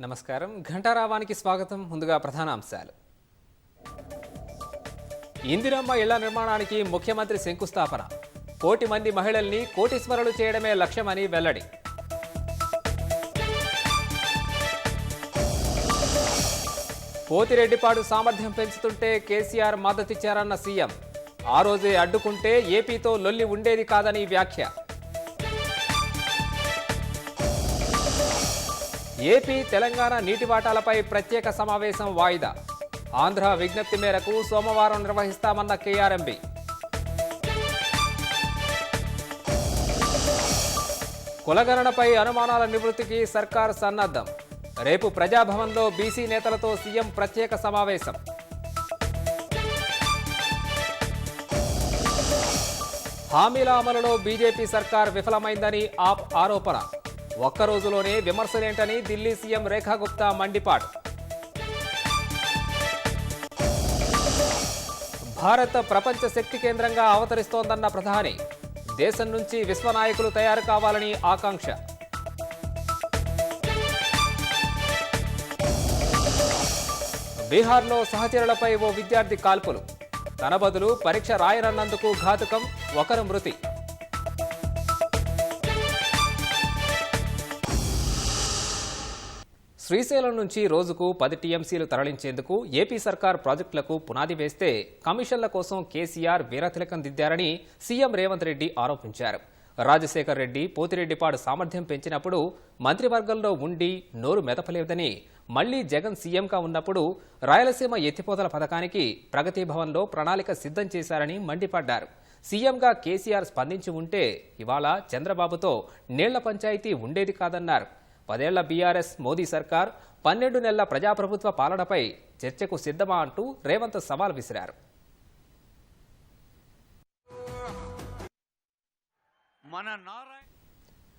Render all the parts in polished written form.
నమస్కారం. ఘంటారావానికి స్వాగతం. ముందుగా ప్రధాన అంశాలు. ఇందిరమ్మ ఇళ్ల నిర్మాణానికి ముఖ్యమంత్రి శంకుస్థాపన. 1 కోటి మంది మహిళల్ని కోటీశ్వరులు చేయడమే లక్ష్యమని వెల్లడి. పోతిరెడ్డిపాడు సామర్థ్యం పెంచుతుంటే కేసీఆర్ మద్దతిచ్చారన్న సీఎం. ఆ రోజే అడ్డుకుంటే ఏపీతో లొల్లి ఉండేది కాదని వ్యాఖ్య. ఏపీ తెలంగాణ నీటి వాటాలపై ప్రత్యేక సమావేశం వాయిదా. ఆంధ్ర విజ్ఞప్తి మేరకు సోమవారం నిర్వహిస్తామన్న కేఆర్ఎంబీ. కులగణనపై అనుమానాల నివృత్తికి సర్కార్ సన్నద్ధం. రేపు ప్రజాభవన్లో బీసీ నేతలతో సీఎం ప్రత్యేక సమావేశం. హామీల అమలులో బీజేపీ సర్కార్ విఫలమైందని ఆప్ ఆరోపణ. ఒక్కరోజులోనే విమర్శలేంటని ఢిల్లీ సీఎం రేఖా గుప్తా మండిపాటు. భారత్ ప్రపంచ శక్తి కేంద్రంగా అవతరిస్తోందన్న ప్రధాని. దేశం నుంచి విశ్వనాయకులు తయారు కావాలని ఆకాంక్ష. బీహార్లో సహచరులపై ఓ విద్యార్థి కాల్పులు. తన బదులు పరీక్ష రాయనన్నందుకు ఘాతుకం, ఒకరు మృతి. శ్రీశైలం నుంచి రోజుకు 10 టీఎంసీలు తరలించేందుకు ఏపీ సర్కార్ ప్రాజెక్టులకు పునాది వేస్తే కమిషన్ల కోసం కేసీఆర్ వీరతిలకం దిద్దారని సీఎం రేవంత్ రెడ్డి ఆరోపించారు. రాజశేఖర్ రెడ్డి పోతిరెడ్డిపాడు సామర్థ్యం పెంచినప్పుడు మంత్రివర్గంలో ఉండి నోరు మెదపలేదని, మళ్లీ జగన్ సీఎంగా ఉన్నప్పుడు రాయలసీమ ఎత్తిపోతల పథకానికి ప్రగతి భవన్లో ప్రణాళిక సిద్ధం చేశారని మండిపడ్డారు. సీఎంగా కేసీఆర్ స్పందించి ఉంటే ఇవాళ చంద్రబాబుతో నీళ్ల పంచాయతీ ఉండేది కాదన్నారు. 10 ఏళ్ల బీఆర్ఎస్ మోదీ సర్కార్ 12 నెలల ప్రజాప్రభుత్వ పాలనపై చర్చకు సిద్ధమా అంటూ రేవంత్ సవాల్ విసిరారు.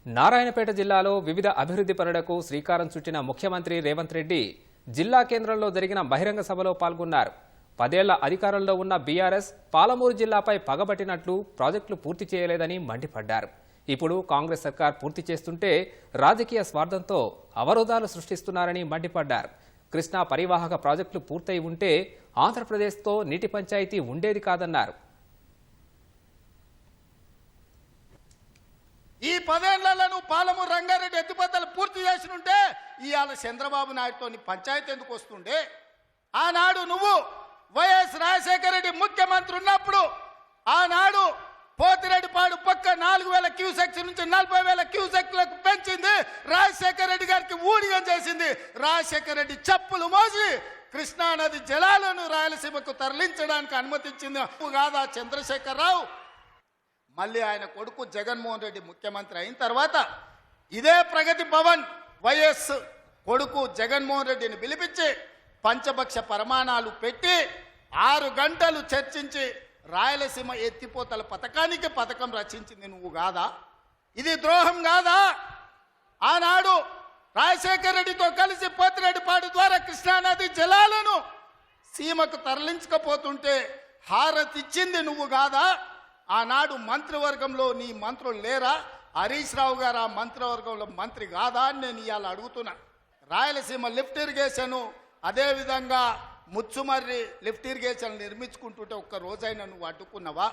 నారాయణపేట జిల్లాలో వివిధ అభివృద్ధి పనులకు శ్రీకారం చుట్టిన ముఖ్యమంత్రి రేవంత్ రెడ్డి జిల్లా కేంద్రంలో జరిగిన బహిరంగ సభలో పాల్గొన్నారు. 10 ఏళ్ల అధికారంలో ఉన్న బీఆర్ఎస్ పాలమూరు జిల్లాపై పగబట్టినట్లు ప్రాజెక్టులు పూర్తి చేయలేదని మండిపడ్డారు. ఇప్పుడు కాంగ్రెస్ సర్కార్ పూర్తి చేస్తుంటే రాజకీయ స్వార్థంతో అవరోధాలు సృష్టిస్తున్నారని మండిపడ్డారు. కృష్ణా పరివాహక ప్రాజెక్టులు పూర్తయి ఉంటే ఆంధ్రప్రదేశ్తో నీటి పంచాయతీ ఉండేది కాదన్నారు. ఈ 10 ఏళ్లలో పాలమూరు రంగారెడ్డి ఎత్తిపోతలు పూర్తి చేసినుంటే ఇవాళ చంద్రబాబు నాయుడుతో పంచాయతీ ఎందుకు వస్తుండే? ఆనాడు నువ్వు వైఎస్ రాజశేఖర రెడ్డి ముఖ్యమంత్రి ఉన్నప్పుడు ఆనాడు పోతిరెడ్డిపాడు పక్క 4,000 క్యూసెక్స్ నుంచి 40,000 క్యూసెక్లకు పెంచింది. రాజశేఖర రెడ్డి గారికి ఊడిగం చేసింది. రాజశేఖర రెడ్డి చెప్పులు మోసి కృష్ణానది జలాలను రాయలసీమకు తరలించడానికి అనుమతించింది కాదా చంద్రశేఖరరావు? మళ్ళీ ఆయన కొడుకు జగన్మోహన్ రెడ్డి ముఖ్యమంత్రి అయిన తర్వాత ఇదే ప్రగతి భవన్ వైఎస్ కొడుకు జగన్మోహన్ రెడ్డిని పిలిపించి పంచపక్ష ప్రమాణాలు పెట్టి 6 గంటలు చర్చించి రాయలసీమ ఎత్తిపోతల పథకానికి పథకం రచించింది నువ్వు కాదా? ఇది ద్రోహం కాదా? ఆనాడు రాజశేఖర రెడ్డితో కలిసి పోతిరెడ్డిపాడు ద్వారా కృష్ణానది జలాలను సీమకు తరలించకపోతుంటే హారతిచ్చింది నువ్వు కాదా? ఆనాడు మంత్రివర్గంలో నీ మంత్రులు లేరా? హరీష్ రావు గారు ఆ మంత్రివర్గంలో మంత్రి కాదా అని నేను ఇవాళ అడుగుతున్నా. రాయలసీమ లిఫ్ట్ ఇరిగేషను అదేవిధంగా ముచ్చుమర్రి లిఫ్ట్ ఇరిగేషన్ నిర్మించుకుంటుంటే ఒక్క రోజైనా నువ్వు అడ్డుకున్నావా?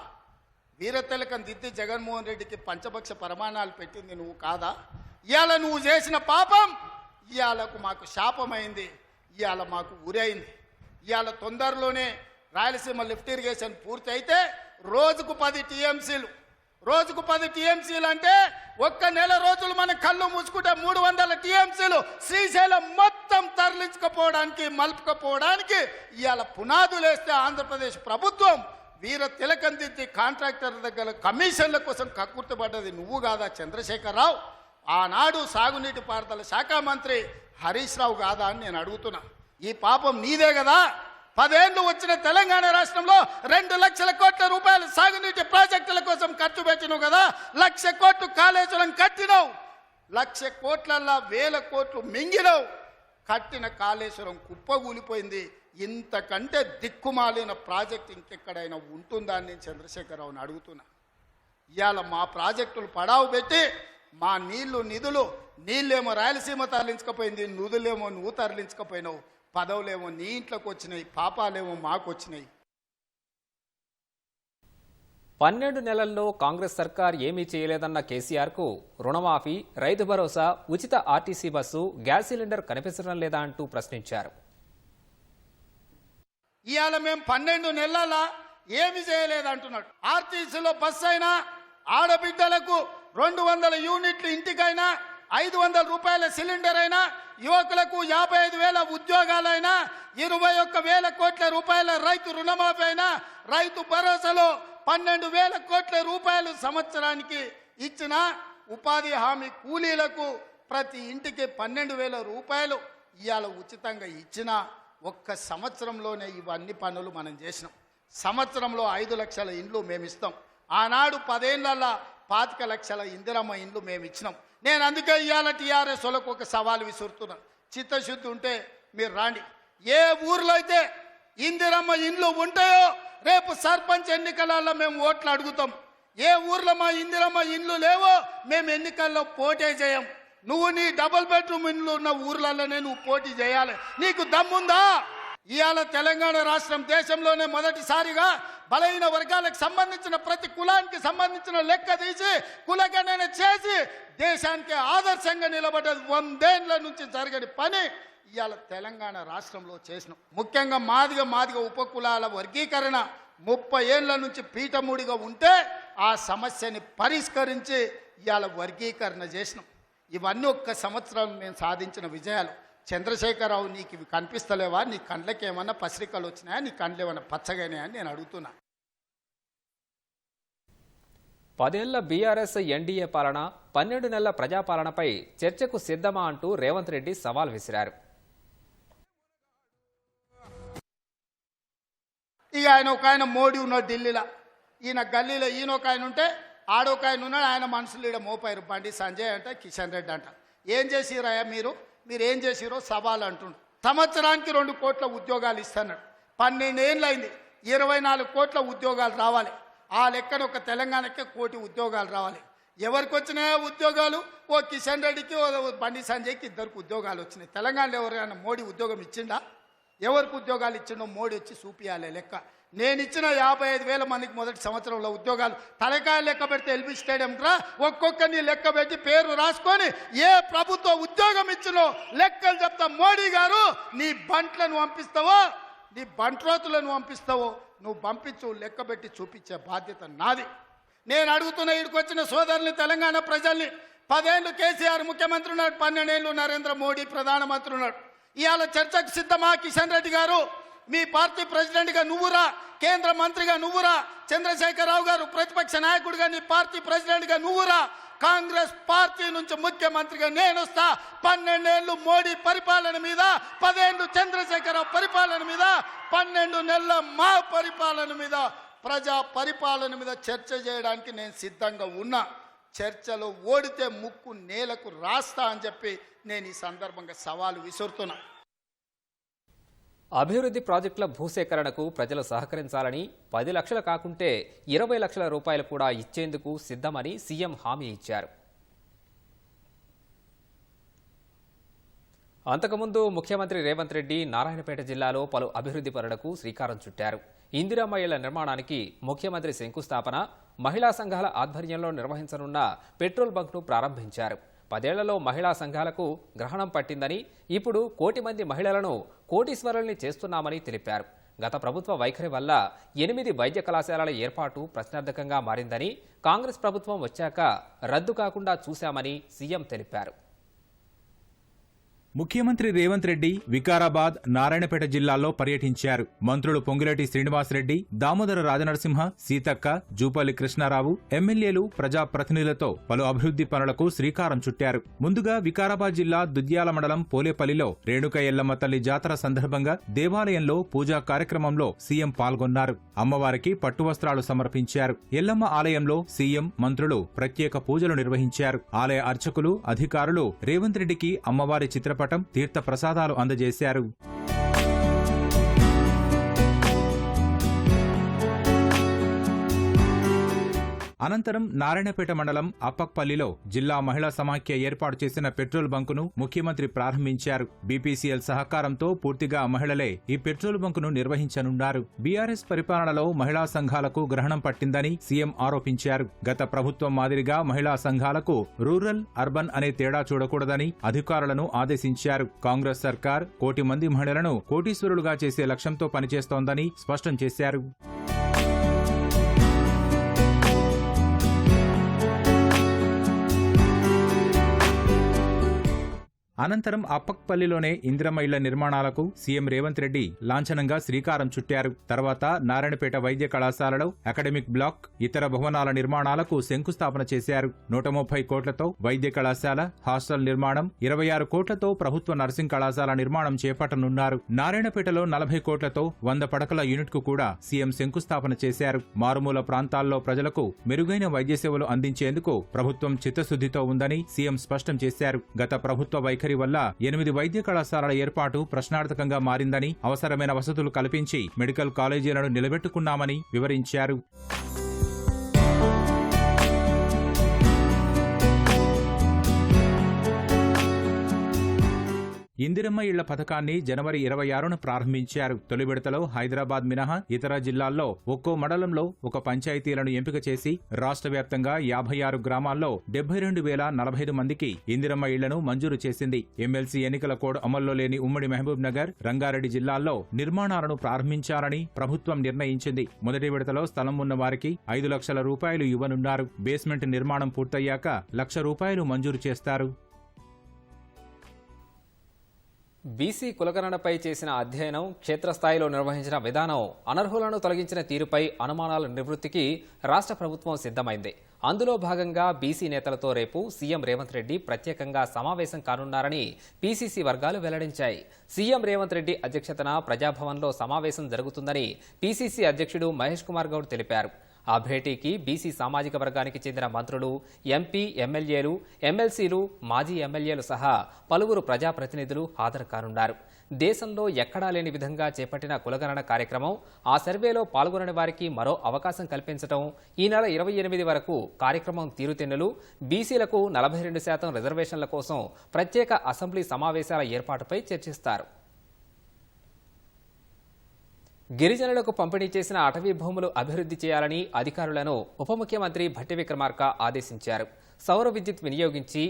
వీరతిలకం దిద్ది జగన్మోహన్ రెడ్డికి పంచపక్ష ప్రమాణాలు పెట్టింది నువ్వు కాదా? ఇవాళ నువ్వు చేసిన పాపం ఇవాళకు మాకు శాపమైంది, ఇవాళ మాకు ఉరైంది. ఇవాళ తొందరలోనే రాయలసీమ లిఫ్ట్ ఇరిగేషన్ పూర్తి అయితే రోజుకు 10 టీఎంసీలు, రోజుకు 10 టీఎంసీలు అంటే ఒక్క నెల రోజులు మన కళ్ళు మూసుకుంటే 300 టీఎంసీలు శ్రీశైలం మొత్తం తరలించకపోవడానికి మలుపుకపోవడానికి ఇవాళ పునాదులు వేస్తే ఆంధ్రప్రదేశ్ ప్రభుత్వం వీర తిలకం దిద్ది కాంట్రాక్టర్ దగ్గర కమిషన్ల కోసం కక్కుర్తిపడ్డది నువ్వు కాదా చంద్రశేఖరరావు? ఆనాడు సాగునీటి పారుదల శాఖ మంత్రి హరీష్ రావు కాదా అని నేను అడుగుతున్నా. ఈ పాపం నీదే కదా? 10 ఏళ్లు వచ్చిన తెలంగాణ రాష్ట్రంలో 2 లక్షల కోట్ల రూపాయలు సాగునీటి ప్రాజెక్టుల కోసం ఖర్చు పెట్టినావు కదా. 1,00,000 కోట్లు కాళేశ్వరం కట్టినావు. 1,00,000 కోట్లల్లా 1,000 కోట్లు మింగినావు. కట్టిన కాళేశ్వరం కుప్పగూలిపోయింది. ఇంతకంటే దిక్కుమాలిన ప్రాజెక్ట్ ఇంకెక్కడైనా ఉంటుందా అని నేను చంద్రశేఖరరావుని అడుగుతున్నా. ఇవాళ మా ప్రాజెక్టులు పడావు పెట్టి మా నీళ్లు నిధులు, నీళ్ళేమో రాయలసీమ తరలించకపోయింది, నిధులేమో నువ్వు తరలించకపోయినావు, పదవులేమో నీ ఇంట్లోకి వచ్చినాయి, పాపాలేమో మాకు వచ్చినాయి. 12 నెలల్లో కాంగ్రెస్ సర్కార్ ఏమీ చేయలేదన్న కేసీఆర్కు రుణమాఫీ, రైతు భరోసా, ఉచిత ఆర్టీసీ బస్సు, గ్యాస్ సిలిండర్ కనిపించడం లేదా అంటూ ప్రశ్నించారు. ఇవాళ మేము 12 నెలల ఏమి చేయలేదంటున్నాడు. ఆర్టీసీలో బస్సు అయినా, ఆడబిడ్డలకు 200 యూనిట్లు ఇంటికైనా, 500 రూపాయల సిలిండర్ అయినా, యువకులకు 55,000 ఉద్యోగాలైనా, 21,000 కోట్ల రూపాయల రైతు రుణమాఫీ అయినా, రైతు భరోసాలో 12,000 కోట్ల రూపాయలు సంవత్సరానికి ఇచ్చిన, ఉపాధి హామీ కూలీలకు ప్రతి ఇంటికి 12,000 రూపాయలు ఇవాళ ఉచితంగా ఇచ్చిన ఒక్క సంవత్సరంలోనే ఇవన్నీ పనులు మనం చేసినాం. సంవత్సరంలో 5 లక్షల ఇండ్లు మేము ఇస్తాం. ఆనాడు 10 ఏళ్లలో 25 లక్షల ఇందిరమ్మ ఇండ్లు మేము ఇచ్చినాం. నేను అందుకే ఇవాళ టీఆర్ఎస్ వాళ్ళకు ఒక సవాల్ విసురుతున్నాను. చిత్తశుద్ధి ఉంటే మీరు రాండి. ఏ ఊర్లో అయితే ఇందిరమ్మ ఇండ్లు ఉంటాయో రేపు సర్పంచ్ ఎన్నికలలో మేము ఓట్లు అడుగుతాం. ఏ ఊర్లో మా ఇందిరమ్మ ఇండ్లు లేవో మేము ఎన్నికల్లో పోటీ చేయం. నువ్వు నీ డబుల్ బెడ్రూమ్ ఇండ్లు ఉన్న ఊర్లలోనే నువ్వు పోటీ చేయాలి. నీకు దమ్ముందా? ఇవాళ తెలంగాణ రాష్ట్రం దేశంలోనే మొదటిసారిగా బలహీన వర్గాలకు సంబంధించిన ప్రతి కులానికి సంబంధించిన లెక్క తీసి కులగణన చేసి దేశానికి ఆదర్శంగా నిలబడ్డది. 100 ఏళ్ల నుంచి జరగని పని ఇవాళ తెలంగాణ రాష్ట్రంలో చేసినాం. ముఖ్యంగా మాదిగ ఉపకులాల వర్గీకరణ 30 ఏళ్ల నుంచి పీఠముడిగా ఉంటే ఆ సమస్యని పరిష్కరించి ఇవాళ వర్గీకరణ చేసినాం. ఇవన్నీ ఒక్క సంవత్సరం మేము సాధించిన విజయాలు. చంద్రశేఖరరావు, నీకు ఇవి కనిపిస్తలేవా? నీ కండ్లకి ఏమన్నా పసిరికలు వచ్చినాయా? నీ కండ్లు ఏమన్నా పచ్చగానే అని నేను అడుగుతున్నా. 10 ఏళ్ల బీఆర్ఎస్ ఎన్డీఏ పాలన, 12 నెలల ప్రజాపాలనపై చర్చకు సిద్ధమా అంటూ రేవంత్ రెడ్డి సవాల్ విసిరారు. ఇక ఆయన మోడీ ఉన్నాడు ఢిల్లీలో, ఈయన గల్లీలో ఈయన ఒక ఆయన ఉంటే ఆడొక ఆయన ఉన్నాడు. ఆయన మనుషులు ఈడ మోపారు. బండి సంజయ్ అంట, కిషన్ రెడ్డి అంట. ఏం చేసిరాయా మీరు ఏం చేసిరో సవాల్ అంటుండు. సంవత్సరానికి 2 కోట్ల ఉద్యోగాలు ఇస్తున్నాడు. 12 ఏళ్ళు అయింది. 24 కోట్ల ఉద్యోగాలు రావాలి. ఆ లెక్కన ఒక తెలంగాణకే 1 కోటి ఉద్యోగాలు రావాలి. ఎవరికి వచ్చినాయా ఉద్యోగాలు? ఓ కిషన్ రెడ్డికి, ఓ బండి సంజయ్కి 2 ఉద్యోగాలు వచ్చినాయి. తెలంగాణలో ఎవరైనా మోడీ ఉద్యోగం ఇచ్చిండా? ఎవరికి ఉద్యోగాలు ఇచ్చిండో మోడీ వచ్చి చూపియాలి లెక్క. నేను ఇచ్చిన 55,000 మందికి మొదటి సంవత్సరంలో ఉద్యోగాలు తలకాయ లెక్క పెడితే ఎల్బీ స్టేడియం రా ఒక్కొక్కరిని లెక్క పెట్టి పేరు రాసుకొని ఏ ప్రభుత్వ ఉద్యోగం ఇచ్చినో లెక్కలు చెప్తా. మోడీ గారు, నీ బంట్లను పంపిస్తావో, నీ బంట్రోతులను పంపిస్తావో నువ్వు పంపించు, లెక్క పెట్టి చూపించే బాధ్యత నాది. నేను అడుగుతున్న ఇక్కడికి వచ్చిన సోదరుని, తెలంగాణ ప్రజల్ని, 10 ఏళ్ళు కేసీఆర్ ముఖ్యమంత్రి ఉన్నాడు, 12 ఏళ్ళు నరేంద్ర మోడీ ప్రధానమంత్రి ఉన్నాడు. ఇవాళ చర్చకు సిద్ధమా? కిషన్ రెడ్డి గారు, మీ పార్టీ ప్రెసిడెంట్గా నువ్వురా, కేంద్ర మంత్రిగా నువ్వురా, చంద్రశేఖరరావు గారు ప్రతిపక్ష నాయకుడిగా నీ పార్టీ ప్రెసిడెంట్గా నువ్వురా, కాంగ్రెస్ పార్టీ నుంచి ముఖ్యమంత్రిగా నేను వస్తా. 12 ఏళ్ళు మోడీ పరిపాలన మీద, 10 ఏళ్ళు చంద్రశేఖరరావు పరిపాలన మీద, 12 నెలల మా పరిపాలన మీద, ప్రజా పరిపాలన మీద చర్చ చేయడానికి నేను సిద్ధంగా ఉన్నా. చర్చలో ఓడితే ముక్కు నేలకు రాస్తా అని చెప్పి నేను ఈ సందర్భంగా సవాలు విసురుతున్నా. అభివృద్ధి ప్రాజెక్టుల భూసేకరణకు ప్రజలు సహకరించాలని, 10 లక్షలు కాకుంటే 20 లక్షల రూపాయలు కూడా ఇచ్చేందుకు సిద్ధమని సీఎం హామీ ఇచ్చారు. అంతకుముందు ముఖ్యమంత్రి రేవంత్ రెడ్డి నారాయణపేట జిల్లాలో పలు అభివృద్ధి పనులకు శ్రీకారం చుట్టారు. ఇందిరమ్మ ఇళ్ల నిర్మాణానికి ముఖ్యమంత్రి శంకుస్థాపన, మహిళా సంఘాల ఆధ్వర్యంలో నిర్వహించనున్న పెట్రోల్ బంక్ను ప్రారంభించారు. 10 ఏళ్లలో మహిళా సంఘాలకు గ్రహణం పట్టిందని, ఇప్పుడు 1 కోటి మంది మహిళలను కోటీశ్వరుల్ని చేస్తున్నామని తెలిపారు. గత ప్రభుత్వ వైఖరి వల్ల 8 వైద్య కళాశాలల ఏర్పాటు ప్రశ్నార్థకంగా మారిందని, కాంగ్రెస్ ప్రభుత్వం వచ్చాక రద్దు కాకుండా చూశామని సీఎం తెలిపారు. ముఖ్యమంత్రి రేవంత్ రెడ్డి వికారాబాద్, నారాయణపేట జిల్లాల్లో పర్యటించారు. మంత్రులు పొంగులేటి శ్రీనివాసరెడ్డి, దామోదర రాజనరసింహ, సీతక్క, జూపల్లి కృష్ణారావు, ఎమ్మెల్యేలు, ప్రజాప్రతినిధులతో పలు అభివృద్ధి పనులకు శ్రీకారం చుట్టారు. ముందుగా వికారాబాద్ జిల్లా దుద్యాల మండలం పోలేపల్లిలో రేణుక ఎల్లమ్మ తల్లి జాతర సందర్భంగా దేవాలయంలో పూజా కార్యక్రమంలో సీఎం పాల్గొన్నారు. అమ్మవారికి పట్టువస్త్రాలు సమర్పించారు. ఎల్లమ్మ ఆలయంలో సీఎం, మంత్రులు ప్రత్యేక పూజలు నిర్వహించారు. ఆలయ అర్చకులు, అధికారులు రేవంత్ రెడ్డికి అమ్మవారి చిత్రపటం, తీర్థ ప్రసాదాలు అందజేశారు. అనంతరం నారాయణపేట మండలం అప్పక్పల్లిలో జిల్లా మహిళా సమాఖ్య ఏర్పాటు చేసిన పెట్రోల్ బంకును ముఖ్యమంత్రి ప్రారంభించారు. బీపీసీఎల్ సహకారంతో పూర్తిగా మహిళలే ఈ పెట్రోల్ బంకును నిర్వహించనున్నారు. బీఆర్ఎస్ పరిపాలనలో మహిళా సంఘాలకు గ్రహణం పట్టిందని సీఎం ఆరోపించారు. గత ప్రభుత్వం మాదిరిగా మహిళా సంఘాలకు రూరల్, అర్బన్ అనే తేడా చూడకూడదని అధికారులను ఆదేశించారు. కాంగ్రెస్ సర్కార్ 1 కోటి మంది మహిళలను కోటీశ్వరులుగా చేసే లక్ష్యంతో పనిచేస్తోందని స్పష్టం చేశారు. అనంతరం అప్పక్పల్లిలోనే ఇందిరమ్మ ఇళ్ల నిర్మాణాలకు సీఎం రేవంత్ రెడ్డి లాంఛనంగా శ్రీకారం చుట్టారు. తర్వాత నారాయణపేట వైద్య కళాశాలలో అకాడమిక్ బ్లాక్, ఇతర భవనాల నిర్మాణాలకు శంకుస్థాపన చేశారు. 130 కోట్లతో వైద్య కళాశాల, హాస్టల్ నిర్మాణం, 26 కోట్లతో ప్రభుత్వ నర్సింగ్ కళాశాల నిర్మాణం చేపట్టనున్నారు. నారాయణపేటలో 40 కోట్లతో 100 పడకల యూనిట్ కు కూడా సీఎం శంకుస్థాపన చేశారు. మారుమూల ప్రాంతాల్లో ప్రజలకు మెరుగైన వైద్య సేవలు అందించేందుకు ప్రభుత్వం చిత్తశుద్దితో ఉందని సీఎం స్పష్టం చేశారు. గత ప్రభుత్వ వైఖరి వల్ల 8 వైద్య కళాశాలల ఏర్పాటు ప్రశ్నార్థకంగా మారిందని, అవసరమైన వసతులు కల్పించి మెడికల్ కాలేజీలను నిలబెట్టుకున్నామని వివరించారు. ఇందిరమ్మ ఇళ్ల పథకాన్ని జనవరి 26న ప్రారంభించారు. తొలి విడతలో హైదరాబాద్ మినహా ఇతర జిల్లాల్లో ఒక్కో మండలంలో ఒక పంచాయతీలను ఎంపిక చేసి రాష్ట్ర వ్యాప్తంగా 56 గ్రామాల్లో 72,045 మందికి ఇందిరమ్మ ఇళ్లను మంజూరు చేసింది. ఎమ్మెల్సీ ఎన్నికల కోడ్ అమల్లో లేని ఉమ్మడి మహబూబ్ నగర్, రంగారెడ్డి జిల్లాల్లో నిర్మాణాలను ప్రారంభించాలని ప్రభుత్వం నిర్ణయించింది. మొదటి విడతలో స్థలం ఉన్న వారికి 5 లక్షల రూపాయలు ఇవ్వనున్నారు. బేస్మెంట్ నిర్మాణం పూర్తయ్యాక ₹1,00,000 మంజూరు చేస్తారు. బీసీ కులగణనపై చేసిన అధ్యయనం, క్షేత్రస్థాయిలో నిర్వహించిన విధానం, అనర్హులను తొలగించిన తీరుపై అనుమానాల నివృత్తికి రాష్ట్ర ప్రభుత్వం సిద్ధమైంది. అందులో భాగంగా బీసీ నేతలతో రేపు సీఎం రేవంత్ రెడ్డి ప్రత్యేకంగా సమావేశం కానున్నారని పీసీసీ వర్గాలు వెల్లడించాయి. సీఎం రేవంత్ రెడ్డి అధ్యక్షతన ప్రజాభవన్లో సమావేశం జరుగుతుందని పీసీసీ అధ్యక్షుడు మహేష్ కుమార్ గౌడ్ తెలిపారు. ఆ భేటీకి బీసీ సామాజిక వర్గానికి చెందిన మంత్రులు, ఎంపీ, ఎమ్మెల్యేలు, ఎమ్మెల్సీలు, మాజీ ఎమ్మెల్యేలు సహా పలువురు ప్రజాప్రతినిధులు హాజరు కానున్నారు. దేశంలో ఎక్కడా లేని విధంగా చేపట్టిన కులగణన కార్యక్రమం, ఆ సర్వేలో పాల్గొనని వారికి మరో అవకాశం కల్పించడం, ఈ నెల 28 వరకు కార్యక్రమం తీరుతెన్నులు, బీసీలకు 42% రిజర్వేషన్ల కోసం ప్రత్యేక అసెంబ్లీ సమావేశాల ఏర్పాటుపై చర్చిస్తారు. గిరిజనులకు పంపిణీ చేసిన అటవీ భూములు అభివృద్ధి చేయాలని అధికారులను ఉప ముఖ్యమంత్రి భట్టి విక్రమార్క ఆదేశించారు. సౌర విద్యుత్ వినియోగించి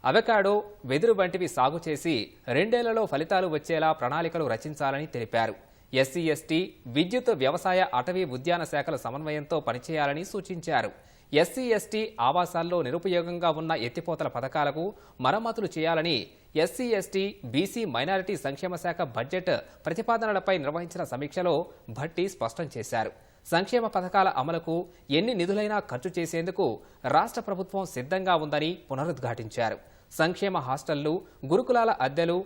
అవకాడో, వెదురు వంటివి సాగు చేసి 2 ఏళ్లలో ఫలితాలు వచ్చేలా ప్రణాళికలు రచించాలని తెలిపారు. ఎస్సీ, ఎస్టీ, విద్యుత్, వ్యవసాయ, అటవీ, ఉద్యాన శాఖల సమన్వయంతో పనిచేయాలని సూచించారు. ఎస్సీ, ఎస్టీ ఆవాసాల్లో నిరుపయోగంగా ఉన్న ఎత్తిపోతల పథకాలకు మరమ్మతులు చేయాలని ఎస్సీ, ఎస్టీ, బీసీ, మైనారిటీ సంక్షేమ శాఖ బడ్జెట్ ప్రతిపాదనలపై నిర్వహించిన సమీక్షలో భట్టి స్పష్టం చేశారు. సంక్షేమ పథకాల అమలుకు ఎన్ని నిధులైనా ఖర్చు చేసేందుకు రాష్ట్ర ప్రభుత్వం సిద్ధంగా ఉందని పునరుద్ఘాటించారు. సంక్షేమ హాస్టళ్లు, గురుకులాల అద్దెలు,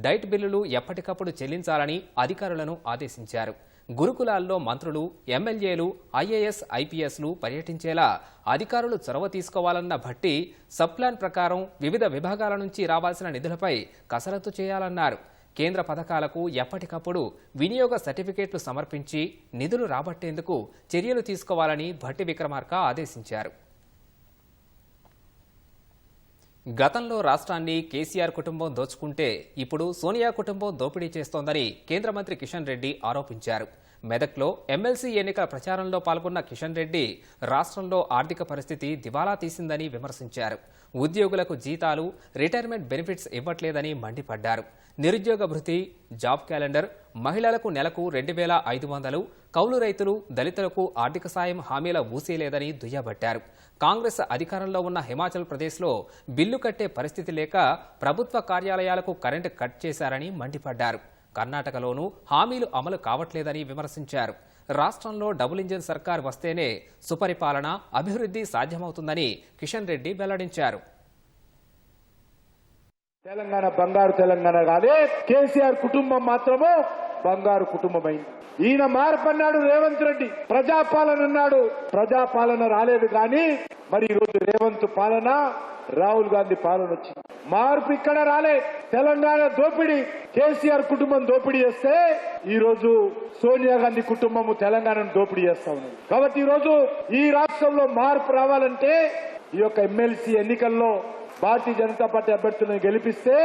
డైట్ బిల్లులు ఎప్పటికప్పుడు చెల్లించాలని అధికారులను ఆదేశించారు. గురుకులాల్లో మంత్రులు, ఎమ్మెల్యేలు, ఐఏఎస్, ఐపీఎస్లు పర్యటించేలా అధికారులు చొరవ తీసుకోవాలన్న భట్టి సబ్-ప్లాన్ ప్రకారం వివిధ విభాగాల నుంచి రావాల్సిన నిధులపై కసరత్తు చేయాలన్నారు. కేంద్ర పథకాలకు ఎప్పటికప్పుడు వినియోగ సర్టిఫికేట్లు సమర్పించి నిధులు రాబట్టేందుకు చర్యలు తీసుకోవాలని భట్టి విక్రమార్క ఆదేశించారు. గతంలో రాష్ట్రాన్ని కేసీఆర్ కుటుంబం దోచుకుంటే ఇప్పుడు సోనియా కుటుంబం దోపిడీ చేస్తోందని కేంద్ర మంత్రి కిషన్ రెడ్డి ఆరోపించారు. మెదక్లో ఎమ్మెల్సీ ఎన్నికల ప్రచారంలో పాల్గొన్న కిషన్ రెడ్డి రాష్ట్రంలో ఆర్థిక పరిస్థితి దివాలా తీసిందని విమర్శించారు. ఉద్యోగులకు జీతాలు, రిటైర్మెంట్ బెనిఫిట్స్ ఇవ్వట్లేదని మండిపడ్డారు. నిరుద్యోగ భృతి, జాబ్ క్యాలెండర్, మహిళలకు నెలకు 2,500, కౌలు రైతులు, దళితులకు ఆర్థిక సాయం హామీల ఊసేలేదని దుయ్యబట్టారు. కాంగ్రెస్ అధికారంలో ఉన్న హిమాచల్ ప్రదేశ్లో బిల్లు కట్టే పరిస్థితి లేక ప్రభుత్వ కార్యాలయాలకు కరెంటు కట్ చేశారని మండిపడ్డారు. కర్ణాటకలోనూ హామీలు అమలు కావట్లేదని విమర్శించారు. రాష్ట్రంలో డబుల్ ఇంజిన్ సర్కార్ వస్తేనే సుపరిపాలన, అభివృద్ధి సాధ్యమవుతుందని కిషన్ రెడ్డి వెల్లడించారు. తెలంగాణ బంగారు తెలంగాణ కాదే, కేసీఆర్ కుటుంబం మాత్రము బంగారు కుటుంబమైంది. ఈయన మార్పన్నాడు రేవంత్ రెడ్డి, ప్రజాపాలన అన్నాడు, ప్రజాపాలన రాలేదు. కానీ మరి ఈరోజు రేవంత్ పాలన, రాహుల్ గాంధీ పాలన వచ్చింది. మార్పు ఇక్కడ రాలే. తెలంగాణ దోపిడీ కేసీఆర్ కుటుంబం దోపిడీ చేస్తే ఈ రోజు సోనియా గాంధీ కుటుంబము తెలంగాణను దోపిడీ చేస్తా ఉన్నది. కాబట్టి ఈ రోజు ఈ రాష్ట్రంలో మార్పు రావాలంటే ఈ యొక్క ఎమ్మెల్సీ ఎన్నికల్లో భారతీయ జనతా పార్టీ అభ్యర్థులను గెలిపిస్తే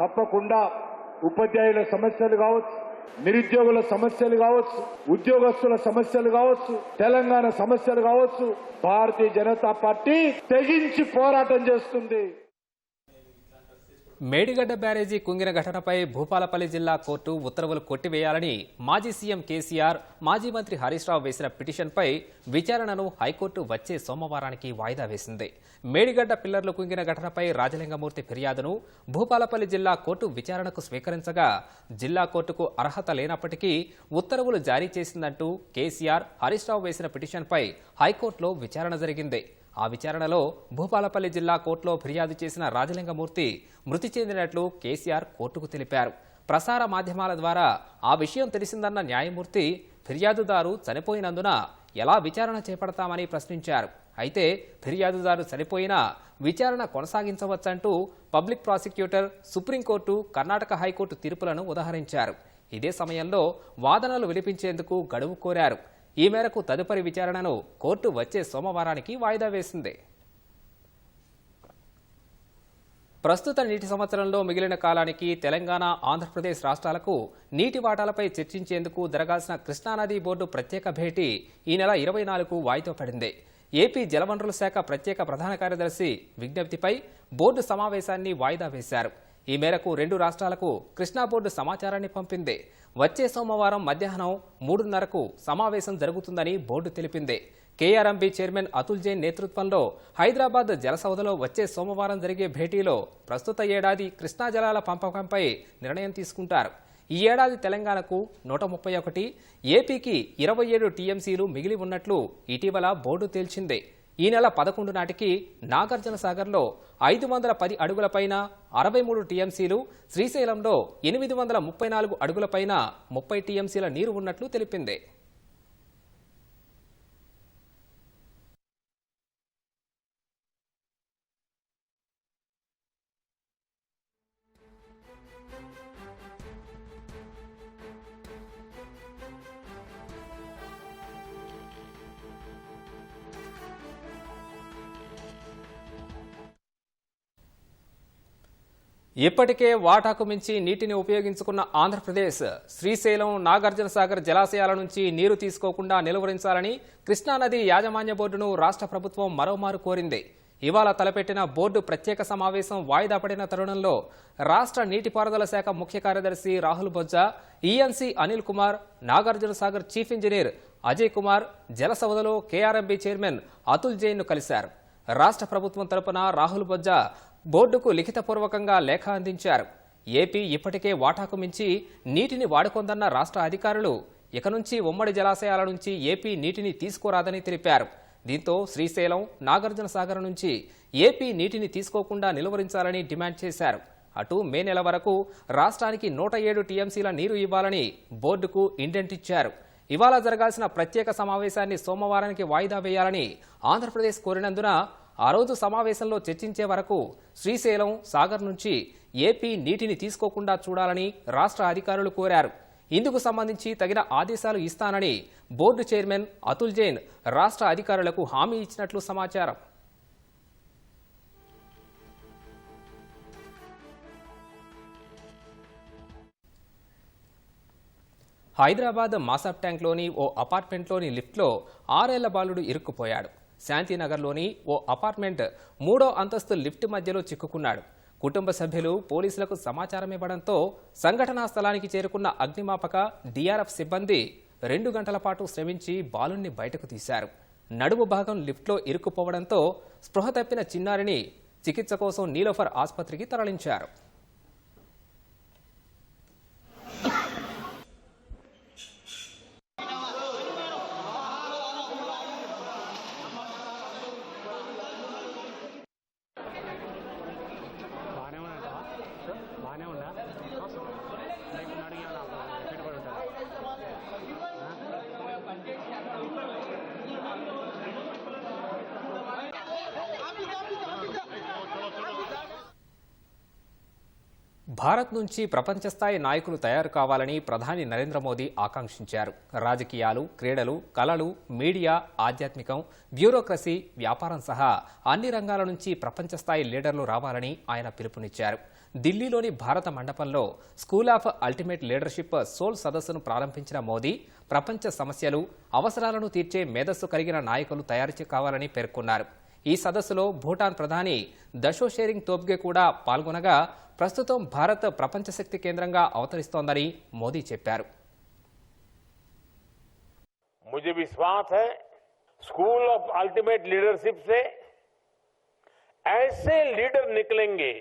తప్పకుండా ఉపాధ్యాయుల సమస్యలు కావచ్చు, నిరుద్యోగుల సమస్యలు కావచ్చు, ఉద్యోగస్తుల సమస్యలు కావచ్చు, తెలంగాణ సమస్యలు కావచ్చు, భారతీయ జనతా పార్టీ తెగించి పోరాటం చేస్తుంది. మేడిగడ్డ బ్యారేజీ కుంగిన ఘటనపై భూపాలపల్లి జిల్లా కోర్టు ఉత్తర్వులు కొట్టివేయాలని మాజీ సీఎం కేసీఆర్, మాజీ మంత్రి హరీష్ రావు వేసిన పిటిషన్పై విచారణను హైకోర్టు వచ్చే సోమవారానికి వాయిదా వేసింది. మేడిగడ్డ పిల్లర్లు కుంగిన ఘటనపై రాజలింగమూర్తి ఫిర్యాదును భూపాలపల్లి జిల్లా కోర్టు విచారణకు స్వీకరించగా జిల్లా కోర్టుకు అర్హత లేనప్పటికీ ఉత్తర్వులు జారీ చేసిందంటూ కేసీఆర్, హరీష్ రావు వేసిన పిటిషన్పై హైకోర్టులో విచారణ జరిగింది. ఆ విచారణలో భూపాలపల్లి జిల్లా కోర్టులో ఫిర్యాదు చేసిన రాజలింగమూర్తి మృతి చెందినట్లు కేసీఆర్ కోర్టుకు తెలిపారు. ప్రసార మాధ్యమాల ద్వారా ఆ విషయం తెలిసిందన్న న్యాయమూర్తి ఫిర్యాదుదారు చనిపోయినందున ఎలా విచారణ చేపడతామని ప్రశ్నించారు. అయితే ఫిర్యాదుదారు చనిపోయినా విచారణ కొనసాగించవచ్చంటూ public prosecutor, supreme court, Karnataka high court తీర్పులను ఉదహరించారు. ఇదే సమయంలో వాదనలు వినిపించేందుకు గడువు కోరారు. ఈ మేరకు తదుపరి విచారణను కోర్టు వచ్చే సోమవారానికి వాయిదా వేసింది. ప్రస్తుత నీటి సంవత్సరంలో మిగిలిన కాలానికి తెలంగాణ, ఆంధ్రప్రదేశ్ రాష్ట్రాలకు నీటి వాటాలపై చర్చించేందుకు జరగాల్సిన కృష్ణానది బోర్డు ప్రత్యేక భేటీ ఈ నెల 24కు వాయిదా పడింది. ఏపీ జలవనరుల శాఖ ప్రత్యేక ప్రధాన కార్యదర్శి విజ్ఞప్తిపై బోర్డు సమావేశాన్ని వాయిదా వేశారు. ఈ మేరకు 2 రాష్ట్రాలకు కృష్ణా బోర్డు సమాచారాన్ని పంపింది. వచ్చే సోమవారం మధ్యాహ్నం 3:30కు సమావేశం జరుగుతుందని బోర్డు తెలిపింది. కేఆర్ఎంబీ చైర్మన్ అతుల్ జైన్ నేతృత్వంలో హైదరాబాద్ జలసౌధలో వచ్చే సోమవారం జరిగే భేటీలో ప్రస్తుత ఏడాది కృష్ణా జలాల పంపకంపై నిర్ణయం తీసుకుంటారు. ఈ ఏడాది తెలంగాణకు 131, ఏపీకి 27 టీఎంసీలు మిగిలి ఉన్నట్లు ఇటీవల బోర్డు తేల్చింది. ఈ నెల 11 నాటికి నాగార్జున సాగర్లో 510 అడుగులపైన 63 టీఎంసీలు, శ్రీశైలంలో 834 అడుగులపైన 30 టీఎంసీల నీరు ఉన్నట్లు తెలిపింది. ఇప్పటికే వాటాకు మించి నీటిని ఉపయోగించుకున్న ఆంధ్రప్రదేశ్ శ్రీశైలం, నాగార్జున సాగర్ జలాశయాల నుంచి నీరు తీసుకోకుండా నిలువరించాలని కృష్ణానది యాజమాన్య బోర్డును రాష్ట్ర ప్రభుత్వం మరోమారు కోరింది. ఇవాళ తలపెట్టిన బోర్డు ప్రత్యేక సమావేశం వాయిదా పడిన తరుణంలో రాష్ట్ర నీటిపారుదల శాఖ ముఖ్య కార్యదర్శి Rahul Bojja, ENC Anil Kumar, Nagarjuna Sagar chief engineer Ajay Kumar జలసౌధలో కేఆర్ఎంబీ చైర్మన్ అతుల్ జైన్ను కలిశారు. రాష్ట్ర ప్రభుత్వం తరపున రాహుల్ బొజ్జా బోర్డుకు లిఖితపూర్వకంగా లేఖ అందించారు. ఏపీ ఇప్పటికే వాటాకు మించి నీటిని వాడుకొందన్న రాష్ట్ర అధికారులు ఇక నుంచి ఉమ్మడి జలాశయాల నుంచి ఏపీ నీటిని తీసుకోరాదని తెలిపారు. దీంతో శ్రీశైలం, నాగార్జున సాగర్ నుంచి ఏపీ నీటిని తీసుకోకుండా నిలువరించాలని డిమాండ్ చేశారు. అటు మే నెల వరకు రాష్ట్రానికి 107 టీఎంసీల నీరు ఇవ్వాలని బోర్డుకు ఇండెంట్ ఇచ్చారు. ఇవాళ జరగాల్సిన ప్రత్యేక సమావేశాన్ని సోమవారానికి వాయిదా వేయాలని ఆంధ్రప్రదేశ్ కోరినందున ఆ రోజు సమావేశంలో చర్చించే వరకు శ్రీశైలం, సాగర్ నుంచి ఏపీ నీటిని తీసుకోకుండా చూడాలని రాష్ట్ర అధికారులు కోరారు. ఇందుకు సంబంధించి తగిన ఆదేశాలు ఇస్తానని బోర్డు చైర్మన్ అతుల్ జైన్ రాష్ట్ర అధికారులకు హామీ ఇచ్చినట్లు సమాచారం. హైదరాబాద్ మాసాబ్ ట్యాంక్లోని ఓ అపార్ట్మెంట్లోని లిఫ్ట్లో 6 ఏళ్ల బాలుడు ఇరుక్కుపోయాడు. శాంతినగర్లోని ఓ అపార్ట్మెంట్ 3వ అంతస్తు లిఫ్ట్ మధ్యలో చిక్కుకున్నాడు. కుటుంబ సభ్యులు పోలీసులకు సమాచారం ఇవ్వడంతో సంఘటనా స్థలానికి చేరుకున్న అగ్నిమాపక, డీఆర్ఎఫ్ సిబ్బంది 2 గంటల పాటు శ్రమించి బాలుణ్ణి బయటకు తీశారు. నడుము భాగం లిఫ్ట్లో ఇరుక్కుపోవడంతో స్పృహ తప్పిన చిన్నారిని చికిత్స కోసం నీలోఫర్ ఆసుపత్రికి తరలించారు. భారత్ నుంచి ప్రపంచ స్థాయి నాయకులు తయారు కావాలని ప్రధాని నరేంద్ర మోదీ ఆకాంక్షించారు. రాజకీయాలు, క్రీడలు, కళలు, మీడియా, ఆధ్యాత్మికం, బ్యూరోక్రసీ, వ్యాపారం సహా అన్ని రంగాల నుంచి ప్రపంచ స్థాయి లీడర్లు రావాలని ఆయన పిలుపునిచ్చారు. ఢిల్లీలోని భారత మండపంలో school of ultimate leadership SOUL సదస్సును ప్రారంభించిన మోదీ ప్రపంచ సమస్యలు, అవసరాలను తీర్చే మేధస్సు కలిగిన నాయకులు తయారు కావాలని పేర్కొన్నారు. ఈ సదస్సులో భూటాన్ ప్రధాని దషో షెరింగ్ తోబ్గే కూడా పాల్గొనగా ప్రస్తుతం భారత్ ప్రపంచ శక్తి కేంద్రంగా అవతరిస్తోందని మోదీ చెప్పారు. मुझे विश्वास है स्कूल ऑफ अल्टीमेट लीडरशिप से ऐसे लीडर निकलेंगे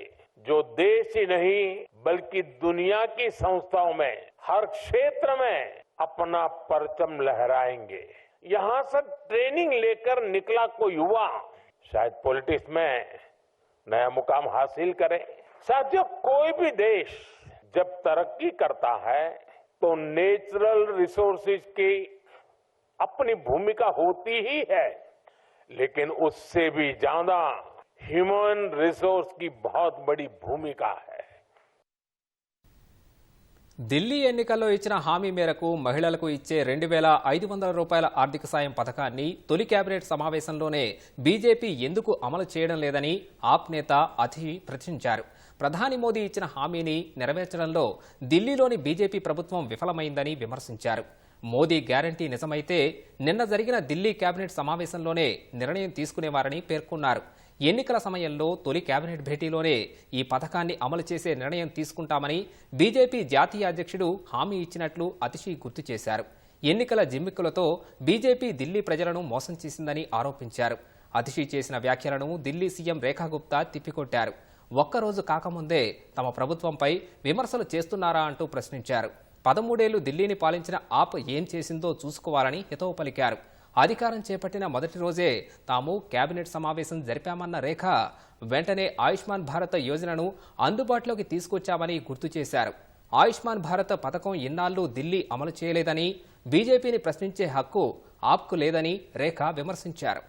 जो देश ही नहीं बल्कि दुनिया की संस्थाओं में हर क्षेत्र में अपना परचम लहराएंगे. यहां से ट्रेनिंग लेकर निकला कोई युवा शायद पॉलिटिक्स में नया मुकाम हासिल करे. साथियों, कोई भी देश जब तरक्की करता है तो नेचुरल रिसोर्सेज की अपनी भूमिका होती ही है, लेकिन उससे भी ज्यादा ह्यूमन रिसोर्स की बहुत बड़ी भूमिका है. ఢిల్లీ ఎన్నికల్లో ఇచ్చిన హామీ మేరకు మహిళలకు ఇచ్చే 2,500 రూపాయల ఆర్థిక సాయం పథకాన్ని తొలి కేబినెట్ సమావేశంలోనే బీజేపీ ఎందుకు అమలు చేయడం లేదని ఆప్ నేత అతిషి ప్రశ్నించారు. ప్రధాని మోదీ ఇచ్చిన హామీని నెరవేర్చడంలో ఢిల్లీలోని బీజేపీ ప్రభుత్వం విఫలమైందని విమర్శించారు. మోదీ గ్యారంటీ నిజమైతే నిన్న జరిగిన ఢిల్లీ కేబినెట్ సమావేశంలోనే నిర్ణయం తీసుకునేవారని పేర్కొన్నారు. ఎన్నికల సమయంలో తొలి కేబినెట్ భేటీలోనే ఈ పథకాన్ని అమలు చేసే నిర్ణయం తీసుకుంటామని బీజేపీ జాతీయ అధ్యక్షుడు హామీ ఇచ్చినట్లు అతిషి గుర్తు చేశారు. ఎన్నికల జిమ్మిక్కులతో బీజేపీ ఢిల్లీ ప్రజలను మోసం చేసిందని ఆరోపించారు. అతిషి చేసిన వ్యాఖ్యలను ఢిల్లీ సీఎం రేఖా గుప్తా తిప్పికొట్టారు. ఒక్కరోజు కాకముందే తమ ప్రభుత్వంపై విమర్శలు చేస్తున్నారా అంటూ ప్రశ్నించారు. 13 ఏళ్లు ఢిల్లీని పాలించిన ఆప్ ఏం చేసిందో చూసుకోవాలని హితవు పలికారు. అధికారం చేపట్టిన మొదటి రోజే తాము కేబినెట్ సమావేశం జరిపామన్న రేఖ వెంటనే ఆయుష్మాన్ భారత్ యోజనను అందుబాటులోకి తీసుకొచ్చామని గుర్తు చేశారు. ఆయుష్మాన్ భారత్ పథకం ఇన్నాళ్లు ఢిల్లీ అమలు చేయలేదని, బీజేపీని ప్రశ్నించే హక్కు ఆప్కు లేదని రేఖ విమర్శించారు.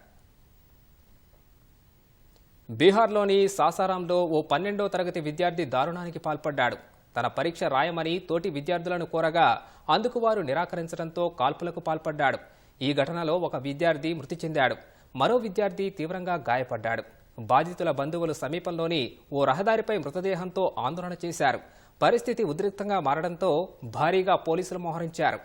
బీహార్లోని సాసారాంలో ఓ 12వ తరగతి విద్యార్థి దారుణానికి పాల్పడ్డాడు. తన పరీక్ష రాయమని తోటి విద్యార్థులను కోరగా అందుకు వారు నిరాకరించడంతో కాల్పులకు పాల్పడ్డాడు. ఈ ఘటనలో ఒక విద్యార్థి మృతి చెందాడు. మరో విద్యార్థి తీవ్రంగా గాయపడ్డాడు. బాధితుల బంధువులు సమీపంలోని ఓ రహదారిపై మృతదేహంతో ఆందోళన చేశారు. పరిస్థితి ఉద్రిక్తంగా మారడంతో భారీగా పోలీసులు మోహరించారు.